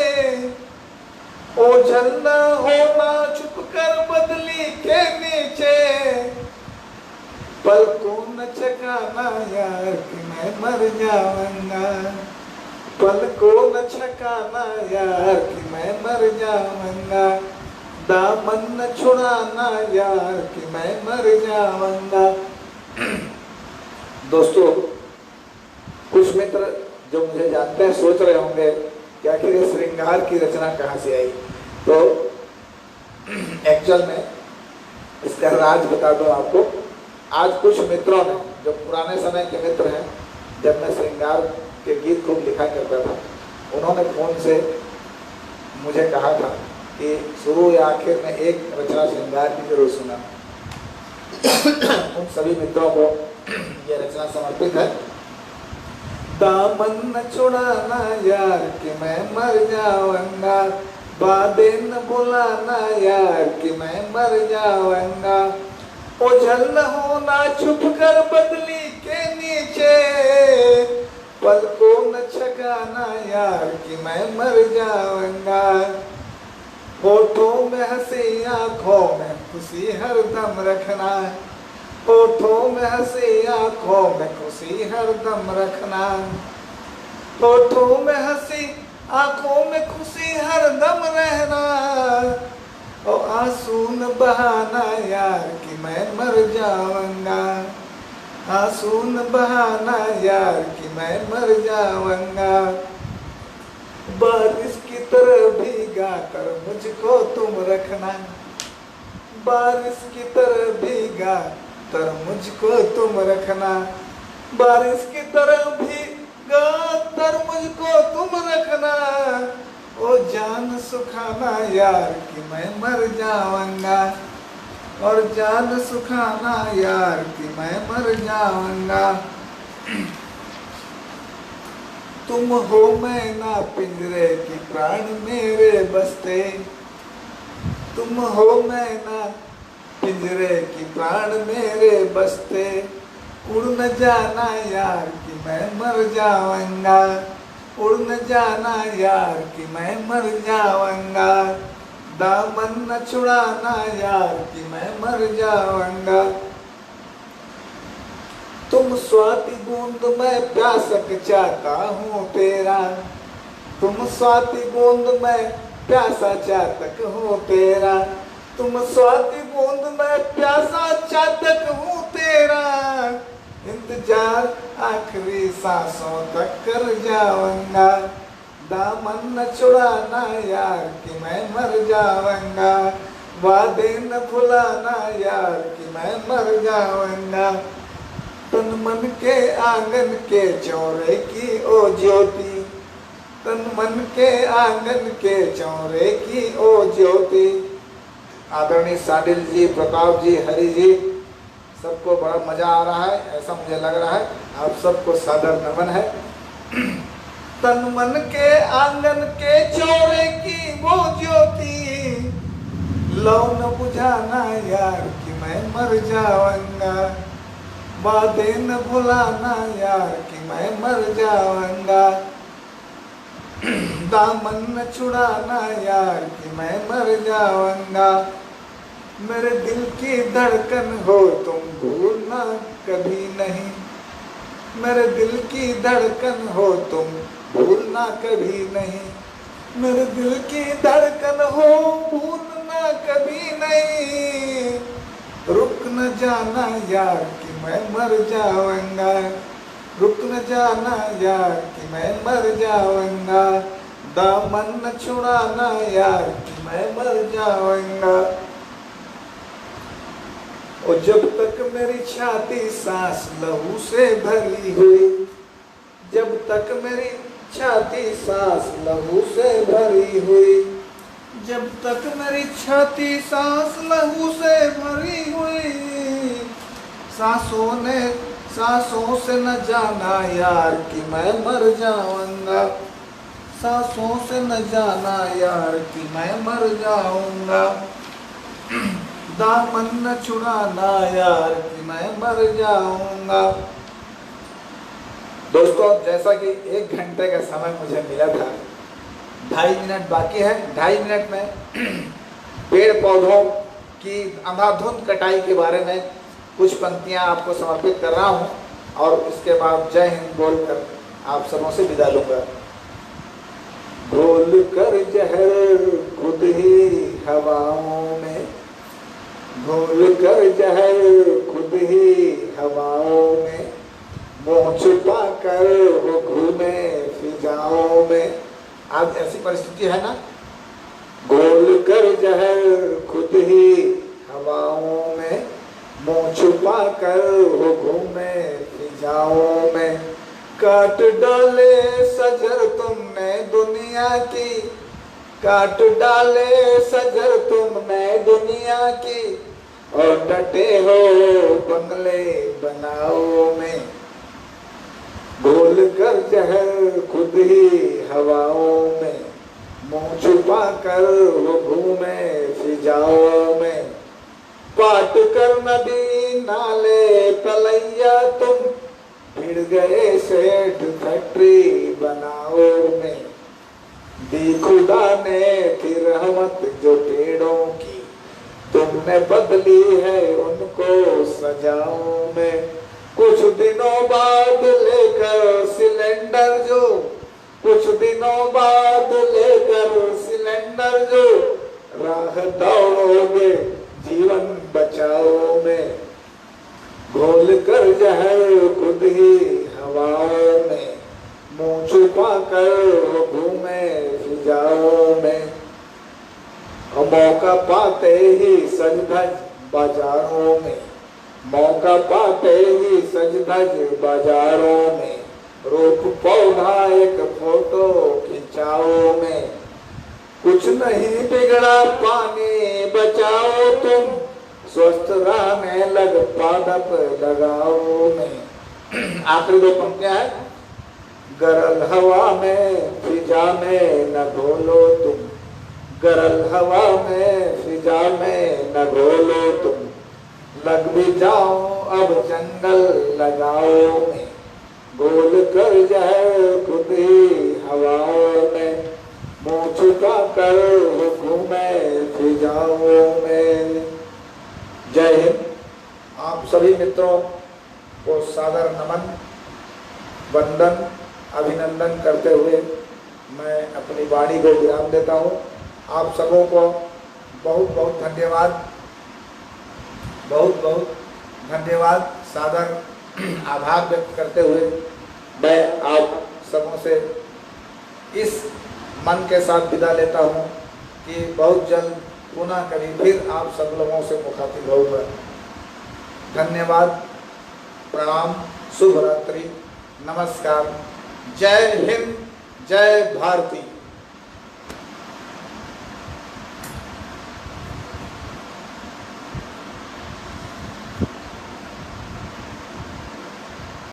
ओझल न होना छुप कर बदली के नीचे, पलकों न छकाना यार कि मैं मर जाऊंगा, पलकों न छकाना यार कि मैं मर जाऊंगा, दामन न छुड़ाना यार कि मैं मर जाऊंगा। दोस्तों, कुछ मित्र जो मुझे जानते हैं सोच रहे होंगे कि आखिर ये श्रृंगार की रचना कहाँ से आई। तो एक्चुअल में इसका राज बता दो आपको। आज कुछ मित्रों ने, जो पुराने समय के मित्र हैं, जब मैं श्रृंगार के गीत खूब लिखा करता था, उन्होंने फोन से मुझे कहा था कि शुरू या आखिर में एक रचना श्रृंगार की जरूर सुना। उन सभी मित्रों को यह रचना समर्पित है। दामन न छुड़ाना यार कि मैं मर जाऊंगा, बादे न बुलाना यार कि मैं मर जाऊंगा, ओझल होना छुप कर बदली के नीचे, पल को न छकाना यार कि मैं मर जाऊंगा, होठों में हंसी आंखों में खुशी हर दम रखना, होठों में हंसी आंखों में खुशी हर दम रखना, होठों में हंसी आंखों में खुशी हर दम रहना, और आंसू न बहाना यार कि मैं मर जाऊंगा, आंसू न बहाना यार कि मैं मर जाऊंगा, बारिश की तरह भीगा कर मुझको तुम रखना, बारिश की तरह भीगा कर मुझको तुम रखना, बारिश की तरह भीगा कर मुझको तुम रखना, ओ जान सुखाना यार कि मैं मर जाऊंगा, और जान सुखाना यार कि मैं मर जाऊंगा, तुम हो मैं ना पिंजरे की प्राण मेरे बसते, तुम हो मैं ना पिंजरे की प्राण मेरे बसते, उड़ न जाना यार कि मैं मर जाऊंगा, उड़ न जाना यार कि मैं मर जाऊंगा, दामन न छुड़ाना यार कि मैं मर जाऊंगा, तुम स्वाति बूंद मैं प्यासक चाहता हूँ तेरा, तुम स्वाति बूंद मैं प्यासा चातक हूँ तेरा, तुम स्वाति बूंद मैं प्यासा चातक हूँ तेरा, इंतजार आखिरी सांसों तक कर जाऊंगा, दामन न छुड़ाना यार कि मैं मर जाऊंगा, वादे न भुलाना यार कि मैं मर जाऊंगा, तन मन के आंगन के चौरे की ओ ज्योति, तन मन के आंगन के चौरे की ओ ज्योति। आदरणीय साडिल जी, प्रताप जी, हरि जी, सबको बड़ा मजा आ रहा है, ऐसा मुझे लग रहा है। आप सबको सादर नमन है। तन मन के आंगन के चौरे की वो ज्योति, लो न बुझाना यार कि मैं मर जाऊंगा, बातें न भुलाना यार कि मैं मर जाऊंगा, दामन न छुड़ाना यार कि मैं मर जाऊंगा, मेरे दिल की धड़कन हो तुम भूलना कभी नहीं, मेरे दिल की धड़कन हो तुम भूलना कभी नहीं, मेरे दिल की धड़कन हो भूलना कभी नहीं, रुक न जाना यार कि मैं मर जाऊंगा, रुक न जाना यार कि मैं मर जाऊंगा, दामन न छुड़ाना यार कि मैं मर जाऊंगा, और जब तक मेरी छाती सांस लहू से भरी हुई, जब तक मेरी छाती सांस लहू से भरी हुई, जब तक मेरी छाती सांस लहू से भरी हुई, सांसों से न जाना यार कि मैं मर जाऊंगा, सांसों से न जाना यार कि मैं मर जाऊंगा, दामन न छुड़ाना यार कि मैं मर जाऊंगा। दोस्तों, जैसा कि 1 घंटे का समय मुझे मिला था, 2.5 मिनट बाकी है। 2.5 मिनट में पेड़ पौधों की अंधाधुंध कटाई के बारे में कुछ पंक्तियां आपको समर्पित कर रहा हूं, और इसके बाद जय हिंद बोलकर आप सबों से विदा लूंगा। घोल कर जहर खुद ही हवाओं में, घोल कर जहर खुद ही हवाओं में, मुँह छुपा कर वो घूमे फिजाओं में। आज ऐसी परिस्थिति है ना, घोल कर जहर खुद ही हवाओं में, मुंह छुपा कर वो घूमे फिजाओं में। काट डाले सजर तुमने दुनिया की, काट डाले सजर तुमने दुनिया की, और डटे हो बंगले बनाओ में। घोल कर जहर खुद ही हवाओं में, मुंह छुपा कर वो घूमे फिजाओं में। पाट कर नदी नाले तलैया तुम, भिड़ गए सेठ फैक्ट्री बनाओ में। दी खुदा ने थी रहमत जो पेड़ों की, तुमने बदली है उनको सजाओं में। कुछ दिनों बाद लेकर सिलेंडर जो, कुछ दिनों बाद लेकर सिलेंडर जो, राह दौड़ोगे जीवन बचाओ में। घोल कर जहर खुद ही हवाओं में, मुंह छुपा कर घूमे फिजाओं में। और मौका पाते ही सज धज बाजारों में, मौका पाते ही सज धज बाजारों में। रोक पौधा एक फोटो खिंचाओ में। कुछ नहीं बिगड़ा पानी बचाओ तुम, स्वस्थ रहने लग पादप लगाओ में। आखिरी दो पंक्तियां है। गरल हवा में फिजा में न घोलो तुम, गरल हवा में फिजा में न घोलो तुम। लग भी जाओ अब जंगल लगाओ में, गोल कर जाए खुद ही हवाओं में। मुंह छुपा कर घूमे फिजाओं में। जय हिंद। आप सभी मित्रों को सादर नमन, वंदन, अभिनंदन करते हुए मैं अपनी वाणी को विराम देता हूँ। आप सबों को बहुत बहुत धन्यवाद, बहुत बहुत धन्यवाद। सादर आभार व्यक्त करते हुए मैं आप सबों से इस मन के साथ विदा लेता हूँ कि बहुत जल्द पुनः कभी फिर आप सब लोगों से मुखातिब होगा। धन्यवाद, प्रणाम, शुभ रात्रि, नमस्कार। जय हिंद, जय भारती।